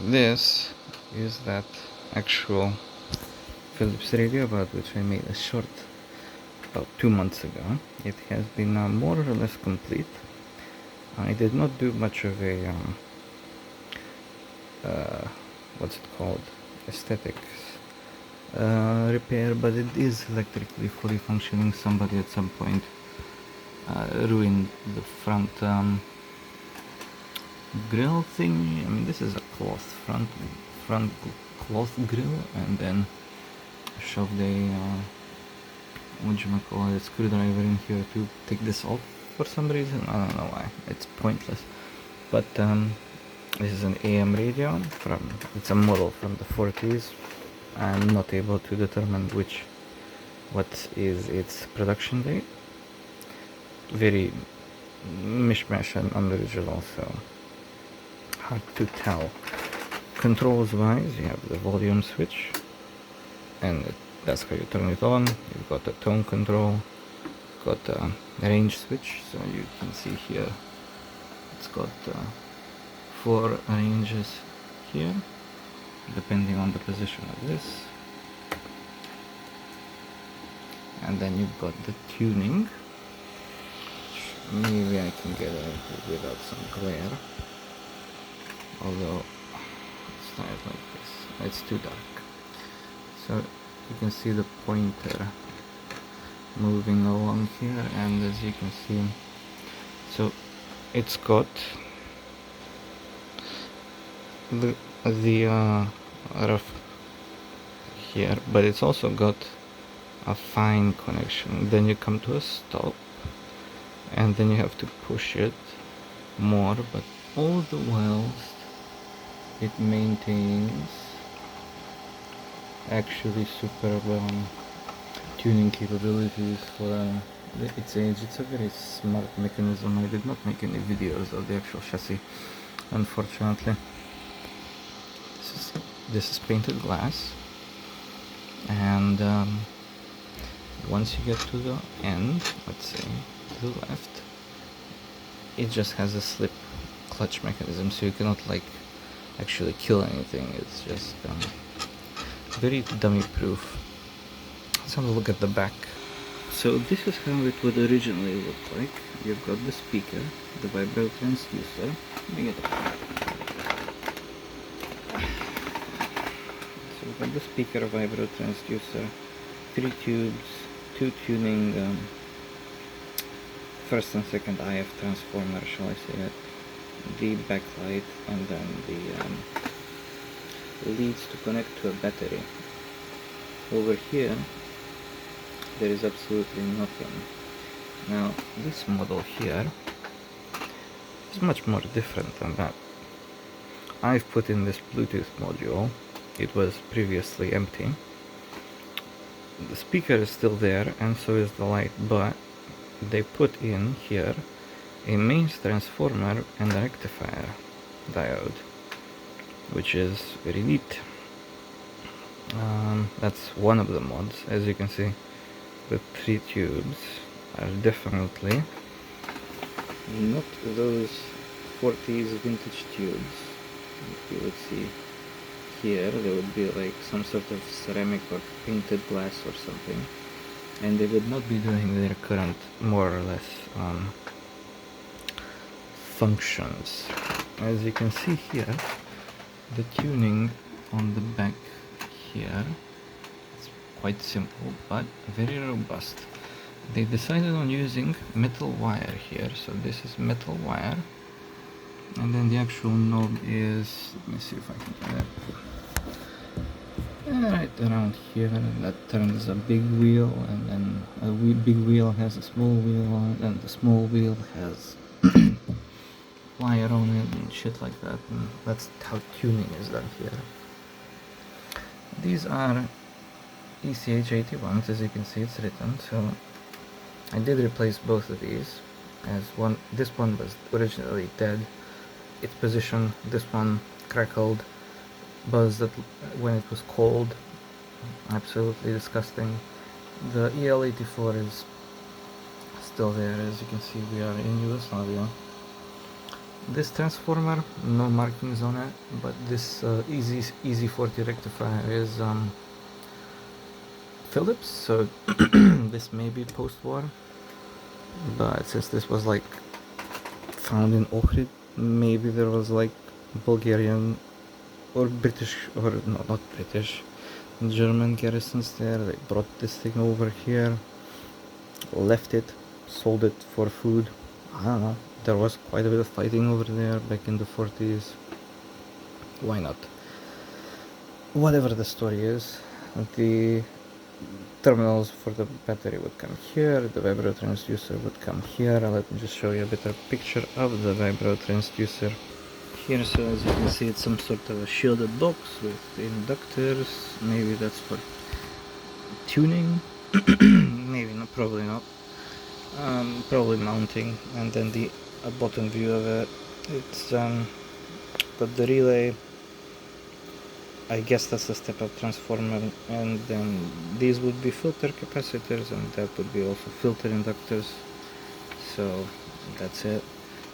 This is that actual Philips radio about which I made a short about 2 months ago. It has been more or less complete. I did not do much of a what's it called, aesthetics repair, but it is electrically fully functioning. Somebody at some point ruined the front grill thing. I mean, this is a cloth front cloth grill, and then shoved a whatchamacallit, screwdriver in here to take this off for some reason. I don't know why. It's pointless. But this is an AM radio it's a model from the 40s. I'm not able to determine what is its production date. Very mishmash and unoriginal, so hard to tell. Controls wise, you have the volume switch, and that's how you turn it on. You've got the tone control, got the range switch, so you can see here it's got 4 ranges here depending on the position of this, and then you've got the tuning, which maybe I can get without some glare, although let's try it like this. It's too dark. So you can see the pointer moving along here, and as you can see, so it's got the rough here, but it's also got a fine connection. Then you come to a stop, and then you have to push it more, but all the while it maintains actually superb tuning capabilities for its age. It's a very smart mechanism. I did not make any videos of the actual chassis, unfortunately. This is painted glass, and once you get to the end, let's say to the left, it just has a slip clutch mechanism, so you cannot like actually kill anything. It's just very dummy proof. Let's have a look at the back. So this is how it would originally look like. You've got the speaker, the vibro transducer. Let me get it. So we've got the speaker, vibro transducer, 3 tubes, 2 tuning first and second IF transformer, shall I say it, the backlight, and then the leads to connect to a battery. Over here there is absolutely nothing. Now this model here is much more different than that. I've put in this Bluetooth module. It was previously empty. The speaker is still there, and so is the light, but they put in here a mains transformer and a rectifier diode, which is very neat. That's one of the mods. As you can see, the 3 tubes are definitely not those 40s vintage tubes. If you would see here, there would be like some sort of ceramic or painted glass or something, and they would not be doing their current more or less functions. As you can see here, the tuning on the back here is quite simple but very robust. They decided on using metal wire here, so this is metal wire, and then the actual knob is, let me see if I can get it right around here. That turns a big wheel, and then a big wheel has a small wheel on it, and the small wheel has wire on it and shit like that, and that's how tuning is done here. These are ECH 81s, as you can see it's written, so I did replace both of these, as this one was originally dead. Its position, this one crackled, buzzed when it was cold, absolutely disgusting. The EL84 is still there. As you can see, we are in Yugoslavia. This transformer, no markings on it, but this easy 40 rectifier is Philips, so this may be post-war, but since this was like found in Ohrid, maybe there was like Bulgarian or British, or no, not British, German garrisons there. They brought this thing over here, left it, sold it for food. I don't know. There was quite a bit of fighting over there back in the 40s. Why not? Whatever the story is, the terminals for the battery would come here, the vibro transducer would come here. Let me just show you a better picture of the vibro transducer here. So as you can see, it's some sort of a shielded box with inductors. Maybe that's for tuning. Maybe not, probably not. Probably mounting. And then the bottom view of it, it's got the relay. I guess that's a step-up transformer, and then these would be filter capacitors, and that would be also filter inductors. So that's it.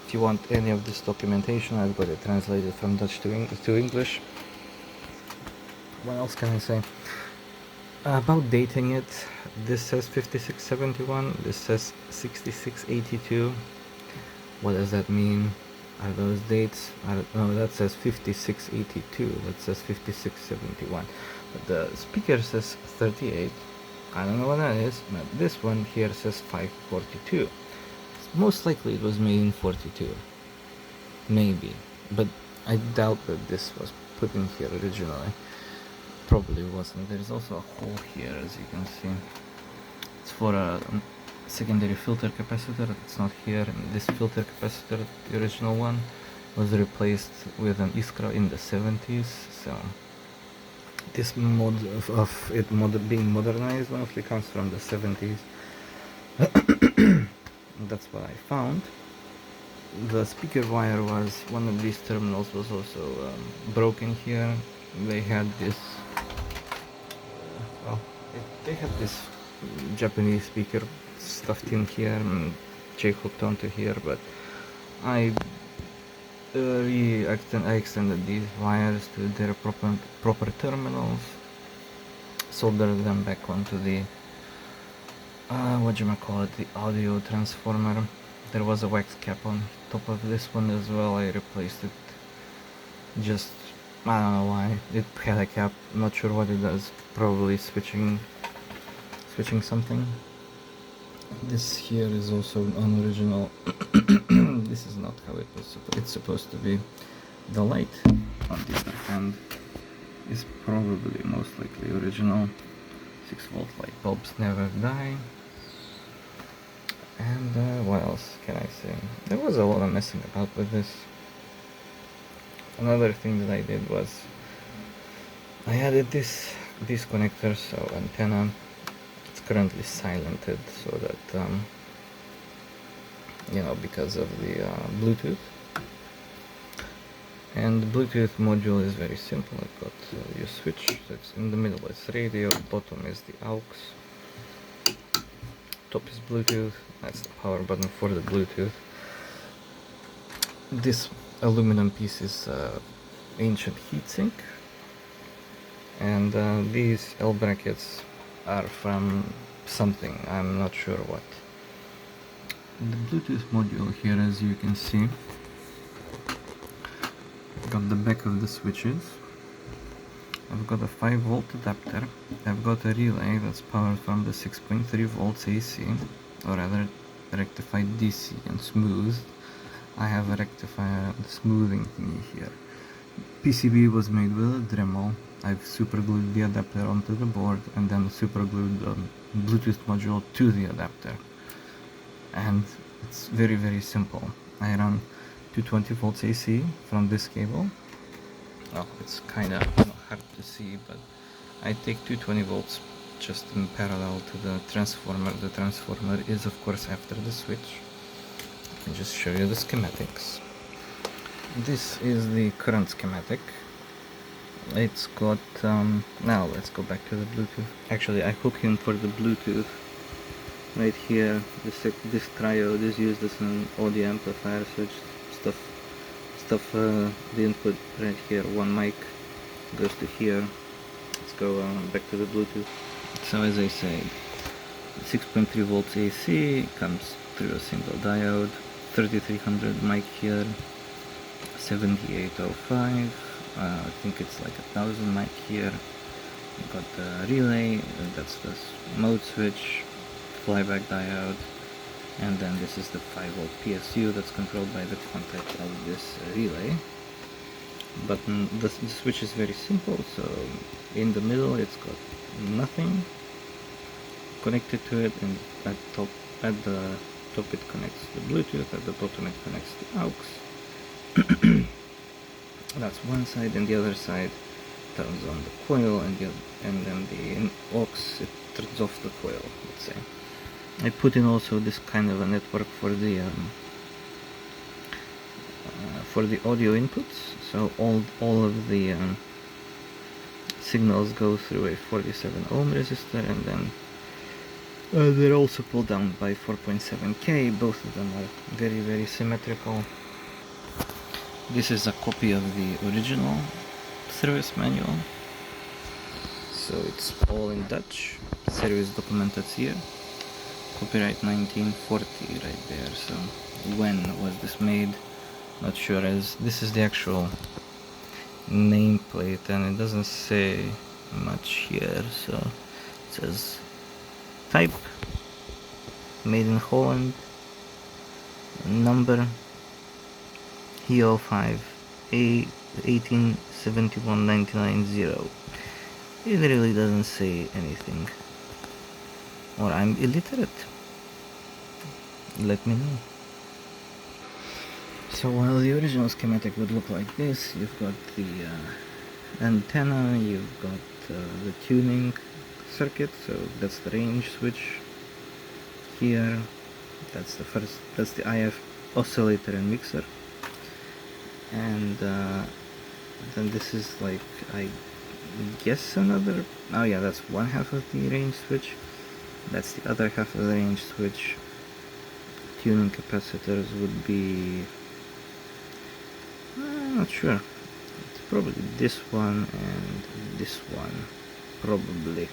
If you want any of this documentation, I've got it translated from Dutch to English. What else can I say? About dating it, this says 5671, this says 6682. What does that mean? Are those dates? I don't know. That says 5682, that says 5671, but the speaker says 38. I don't know what that is, but this one here says 542. Most likely it was made in 42, maybe, but I doubt that this was put in here originally. Probably wasn't. There's also a hole here, as you can see. It's for a secondary filter capacitor. It's not here, and this filter capacitor, the original one, was replaced with an Iskra in the 70s. So this mod of it being modernized mostly comes from the 70s. That's what I found. The speaker wire was, one of these terminals was also broken here. They had this, they had this Japanese speaker stuffed in here and J-hooked onto here, but I extended these wires to their proper terminals, soldered them back onto the the audio transformer. There was a wax cap on top of this one as well. I replaced it. Just, I don't know why it had a cap. I'm not sure what it does. Probably switching something. This here is also unoriginal. This is not how it's supposed to be. The light, on the other hand, is probably most likely original. 6-volt light bulbs never die. And what else can I say? There was a lot of messing about with this. Another thing that I did was I added these connectors, so antenna. It's currently silented so that because of the Bluetooth. And the Bluetooth module is very simple. I've got your switch that's in the middle, it's radio, bottom is the aux, top is Bluetooth, that's the power button for the Bluetooth. This aluminum piece is ancient heatsink, and these L brackets are from something, I'm not sure what. The Bluetooth module here, as you can see, got the back of the switches. I've got a 5-volt adapter. I've got a relay that's powered from the 6.3 volts AC, or rather rectified DC and smoothed. I have a rectifier and smoothing thingy here. PCB was made with a Dremel. I've superglued the adapter onto the board and then superglued the Bluetooth module to the adapter. And it's very, very simple. I run 220 volts AC from this cable. Well, it's kind of hard to see, but I take 220 volts just in parallel to the transformer. The transformer is of course after the switch. Let me just show you the schematics. This is the current schematic. It's got, now let's go back to the Bluetooth. Actually, I hook in for the Bluetooth right here. This triode is used as an audio amplifier, so just stuff stuff. The input right here, one mic goes to here. Let's go back to the Bluetooth. So as I said, 6.3 volts AC comes through a single diode, 3300 mic here, 7805, I think it's like 1000 mic here. Got the relay, that's the mode switch, flyback diode, and then this is the 5 volt PSU that's controlled by the contact of this relay. But the switch is very simple, so in the middle it's got nothing connected to it, and at the top it connects to Bluetooth, at the bottom it connects to aux. That's one side, and the other side turns on the coil, and then the aux, it turns off the coil, let's say. I put in also this kind of a network for the audio inputs, so all of the signals go through a 47 ohm resistor, and then they're also pulled down by 4.7K. Both of them are very, very symmetrical. This is a copy of the original service manual, so it's all in Dutch. Service documentatie, copyright 1940 right there. So when was this made? Not sure, as this is the actual nameplate and it doesn't say much here. So it says type, made in Holland, number HEO5 A 1871990. It really doesn't say anything. Or I'm illiterate. Let me know. So while the original schematic would look like this, you've got the antenna, you've got the tuning circuit, so that's the range switch here, that's the IF oscillator and mixer, and then this is like, I guess another, oh yeah, that's one half of the range switch, that's the other half of the range switch. Tuning capacitors would be, I'm not sure, it's probably this one and this one, probably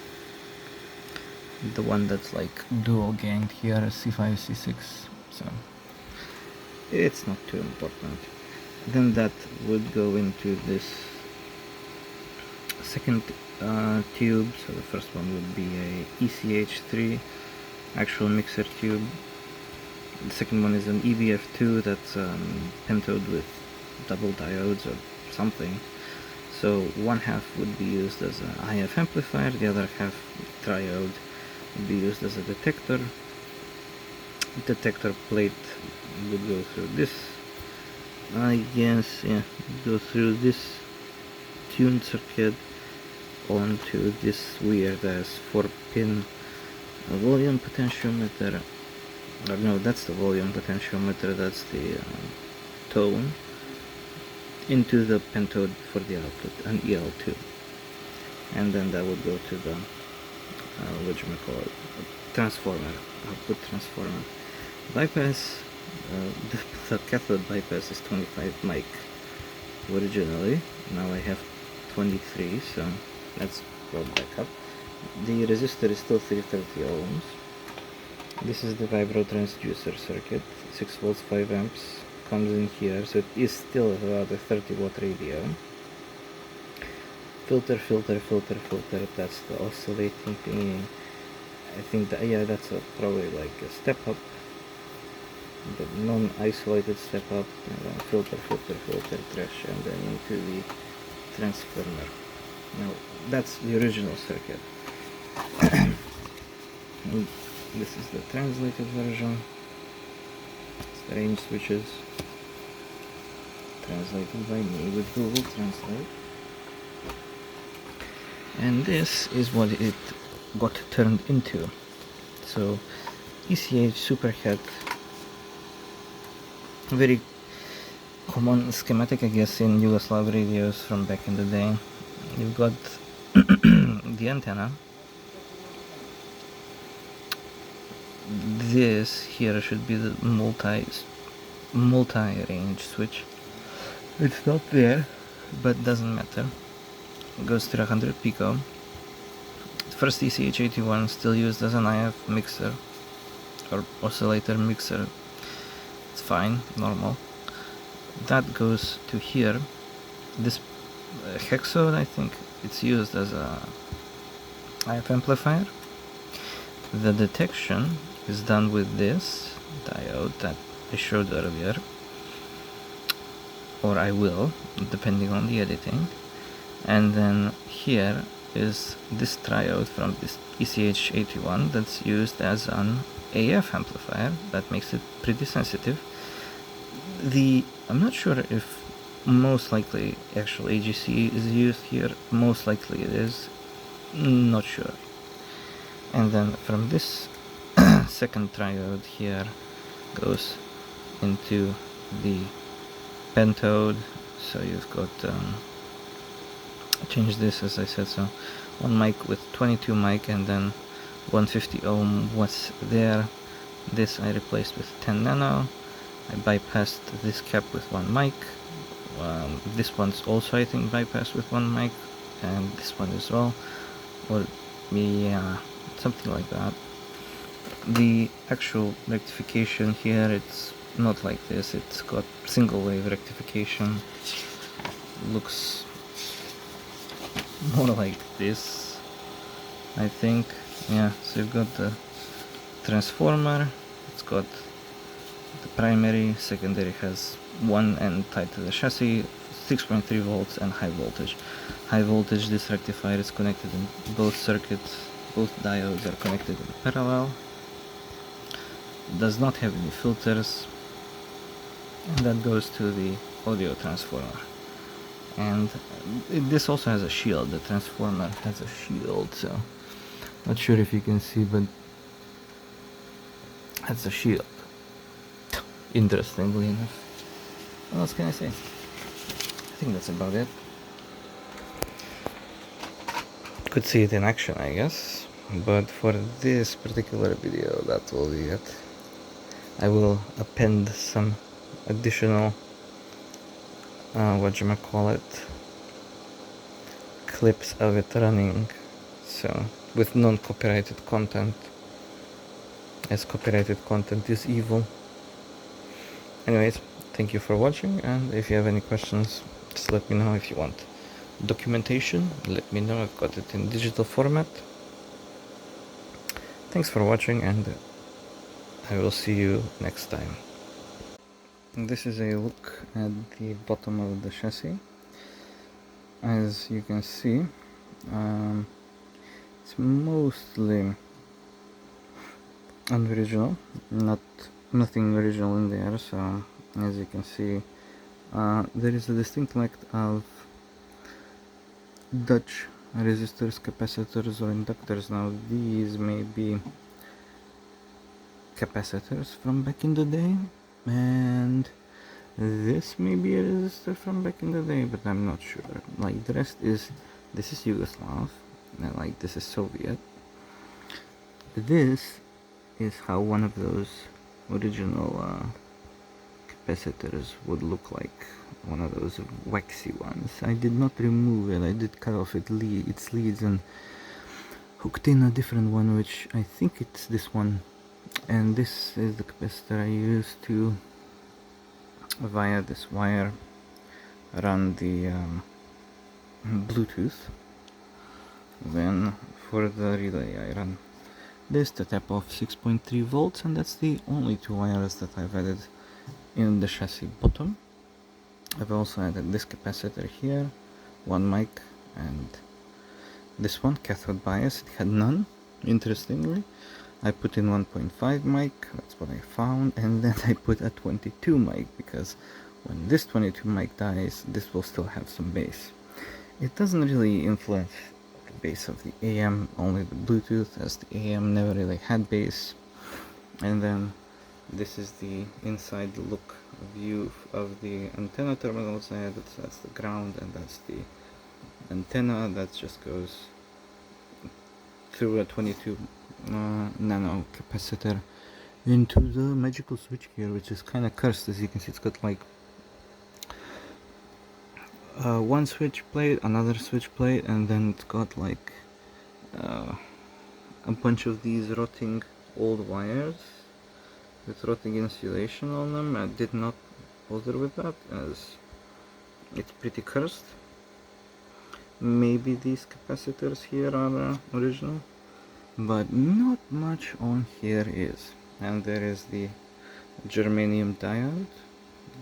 the one that's like dual gained here, C5 C6, so it's not too important. Then that would go into this second tube. So the first one would be a ECH3 actual mixer tube. The second one is an EVF2 that's pentode with double diodes or something. So one half would be used as an IF amplifier, the other half, triode, would be used as a detector. Detector plate would go through this, I guess, yeah, go through this tuned circuit onto this weird ass 4-pin volume potentiometer. Or no, that's the volume potentiometer, that's the tone, into the pentode for the output, an EL2. And then that would go to the transformer, output transformer. Bypass, the cathode bypass is 25 mic originally, now I have 23, so let's go back up. The resistor is still 330 ohms. This is the vibro transducer circuit, 6 volts 5 amps, comes in here, so it is still about a 30 watt radio. Filter, that's the oscillating thingy. I think that, yeah, that's probably like a step up, the non-isolated step up, and then filter, trash, and then into the transformer. Now, that's the original circuit. And this is the translated version. It's the range switches, translated by me with Google Translate. And this is what it got turned into. So ECH superhead, very common schematic, I guess, in Yugoslav radios from back in the day. You've got the antenna. This here should be the multi-range switch. It's not there, but doesn't matter. It goes to 100 pico. The first ECH81 still used as an IF mixer or oscillator mixer. It's fine, normal. That goes to here. This hexode, I think it's used as a IF amplifier. The detection is done with this diode that I showed earlier, or I will, depending on the editing. And then here is this triode from this ECH81 that's used as an AF amplifier. That makes it pretty sensitive. I'm not sure if most likely actual AGC is used here. Most likely it is, not sure. And then from this second triode here goes into the pentode. So you've got change this, as I said, so one mic with 22 mic, and then 150 ohm was there. This I replaced with 10 nano. I bypassed this cap with one mic. This one's also, I think, bypassed with one mic, and this one as well, or yeah, something like that. The actual rectification here, it's not like this. It's got single wave rectification. Looks more like this, I think. Yeah, so you've got the transformer, it's got the primary, secondary has one end tied to the chassis, 6.3 volts and high voltage. High voltage, this rectifier is connected in both circuits, both diodes are connected in parallel. Does not have any filters, and that goes to the audio transformer. And this also has a shield. The transformer has a shield, so not sure if you can see, but that's a shield. Interestingly enough. What else can I say? I think that's about it. Could see it in action, I guess, but for this particular video, that will be it. I will append some additional clips of it running, so with non-copyrighted content, as copyrighted content is evil. Anyways, thank you for watching, and if you have any questions, just let me know. If you want documentation, let me know. I've got it in digital format. Thanks for watching, and I will see you next time. This is a look at the bottom of the chassis. As you can see, it's mostly unoriginal, nothing original in there. So as you can see, there is a distinct lack of Dutch resistors, capacitors, or inductors. Now these may be capacitors from back in the day, and this may be a resistor from back in the day, but I'm not sure. Like the rest is, this is Yugoslav, and like this is Soviet. This is how one of those original capacitors would look like, one of those waxy ones. I did not remove it, I did cut off its leads and hooked in a different one, which I think it's this one. And this is the capacitor I used to, via this wire, run the Bluetooth. Then for the relay I run this to tap off 6.3 volts, and that's the only two wires that I've added in the chassis bottom. I've also added this capacitor here, one mic, and this one, cathode bias, it had none, interestingly. I put in 1.5 mic, that's what I found, and then I put a 22 mic, because when this 22 mic dies, this will still have some bass. It doesn't really influence the bass of the AM, only the Bluetooth, as the AM never really had bass. And then this is the inside look view of the antenna terminals I added. So that's the ground, and that's the antenna that just goes through a 22 nano capacitor into the magical switchgear, which is kind of cursed. As you can see, it's got like one switch plate, another switch plate, and then it's got like a bunch of these rotting old wires with rotting insulation on them. I did not bother with that as it's pretty cursed. Maybe these capacitors here are original, but not much on here is. And there is the germanium diode.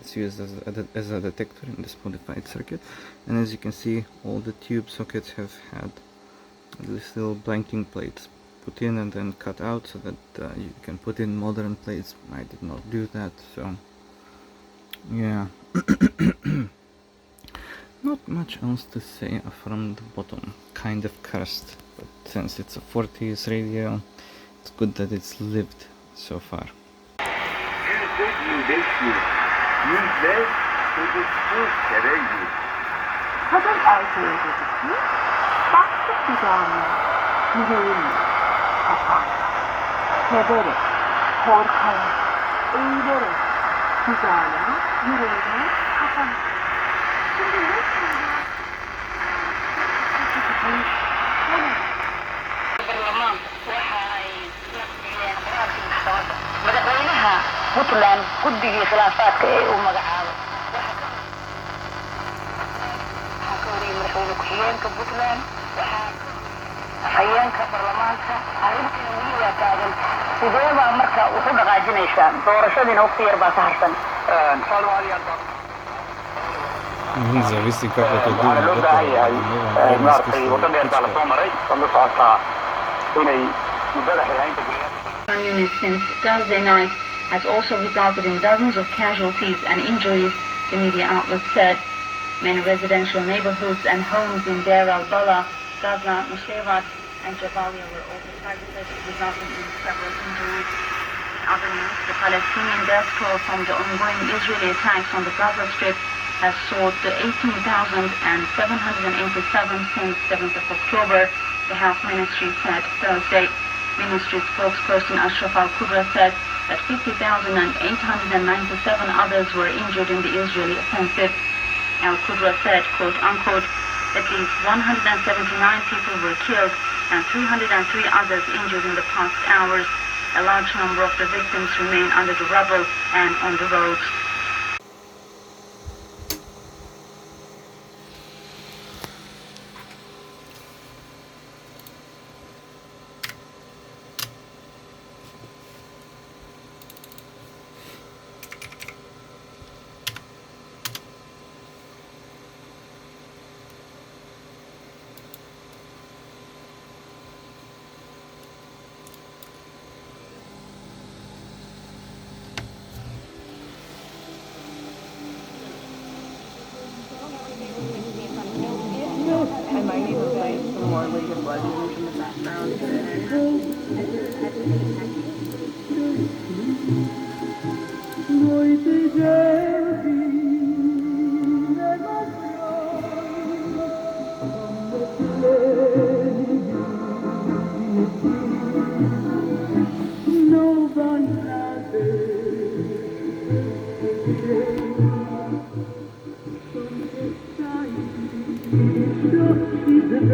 It's used as a detector in this modified circuit, and as you can see, all the tube sockets have had these little blanking plates put in and then cut out so that you can put in modern plates. I did not do that, so yeah. Not much else to say from the bottom. Kind of cursed, but since it's a 40s radio, it's good that it's lived so far. madaxweynaha Puntland guddigii khilaafaadka ee uu magacaabo waxaa ka wariyay madaxweyne ku-xigeenka Puntland waxaa hay'eenka baarlamaanka arrintan weli waa taagan sidee baa marka ugu dhaqaajinaysaa doorashadiina waqti yar baa ka harsan Зависи как это думает. Units since Thursday night has also resulted in dozens of casualties and injuries, the media outlet said. Many residential neighborhoods and homes in Deir al-Balah, Gaza, Nusayrat, and Jabalia were also targeted, resulting in several injuries. In other news, the Palestinian death toll from the ongoing Israeli attacks on the Gaza Strip has soared to 18,787 since 7th of October, the Health Ministry said Thursday. Ministry spokesperson Ashraf al-Qudra said that 50,897 others were injured in the Israeli offensive. Al-Qudra said, quote-unquote, at least 179 people were killed and 303 others injured in the past hours. A large number of the victims remain under the rubble and on the roads. I might even play some more League of Legends in the background Eden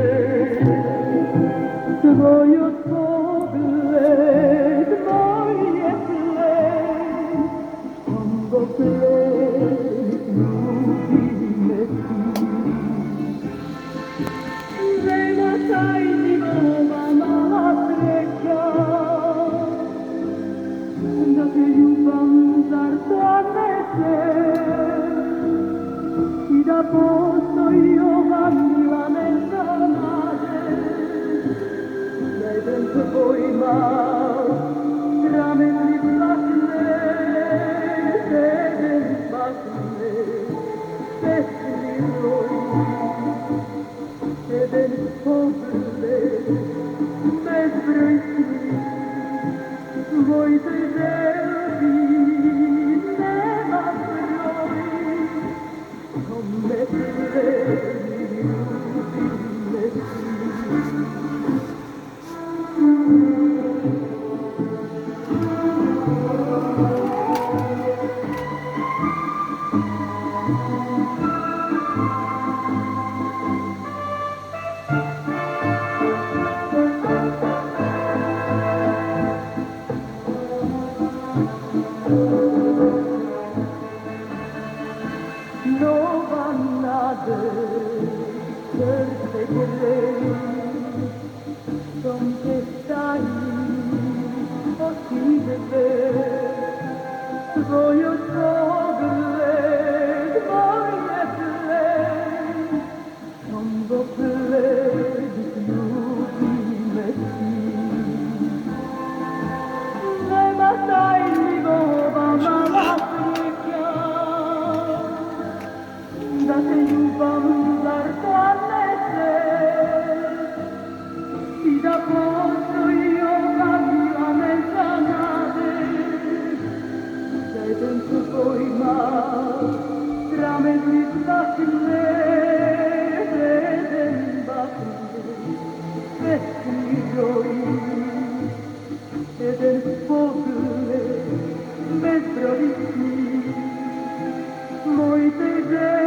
jeden spogle bezbrovitný. Můj teže